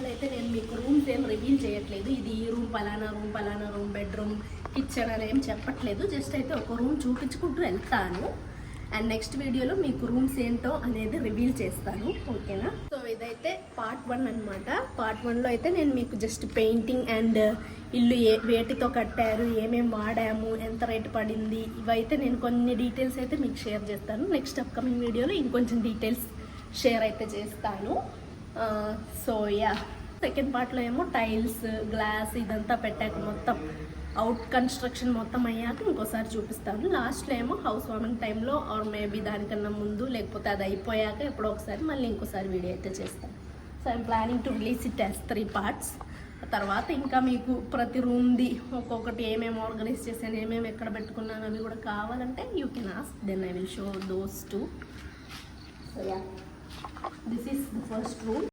వీడియోలో అయితే నేను మీకు రూమ్స్ ఏం రివీల్ చేయట్లేదు. ఇది ఈ రూమ్ పలానా రూమ్ బెడ్రూమ్ కిచెన్ అని ఏం చెప్పట్లేదు. జస్ట్ అయితే ఒక రూమ్ చూపించుకుంటూ వెళ్తాను. అండ్ నెక్స్ట్ వీడియోలో మీకు రూమ్స్ ఏంటో అనేది రివీల్ చేస్తాను. ఓకేనా? సో ఇదైతే పార్ట్ 1 అనమాట. పార్ట్ 1లో అయితే నేను మీకు జస్ట్ పెయింటింగ్ అండ్ ఇల్లు వేటితో కట్టారు, ఏమేమి వాడాము, ఎంత రేటు పడింది, ఇవైతే నేను కొన్ని డీటెయిల్స్ అయితే మీకు షేర్ చేస్తాను. నెక్స్ట్ అప్కమింగ్ వీడియోలో ఇంకొంచెం డీటెయిల్స్ షేర్ అయితే చేస్తాను. సో యా, సెకండ్ పార్ట్లో ఏమో టైల్స్, గ్లాస్ ఇదంతా పెట్టాక మొత్తం అవుట్ కన్స్ట్రక్షన్ మొత్తం అయ్యాక ఇంకోసారి చూపిస్తాను. లాస్ట్లో ఏమో హౌస్ వార్మింగ్ టైంలో ఆర్ మేబీ దానికన్నా ముందు, లేకపోతే అది అయిపోయాక ఎప్పుడో ఒకసారి మళ్ళీ ఇంకోసారి వీడియో అయితే చేస్తాను. So I'm planning to release it as 3 parts. తర్వాత ఇంకా మీకు ప్రతి రూమ్ది ఒక్కొక్కటి ఏమేమి ఆర్గనైజ్ చేశాను, ఏమేమి ఎక్కడ పెట్టుకున్నాను అవి కూడా కావాలంటే you can ask, then I will show those 2. So yeah, this is the first room.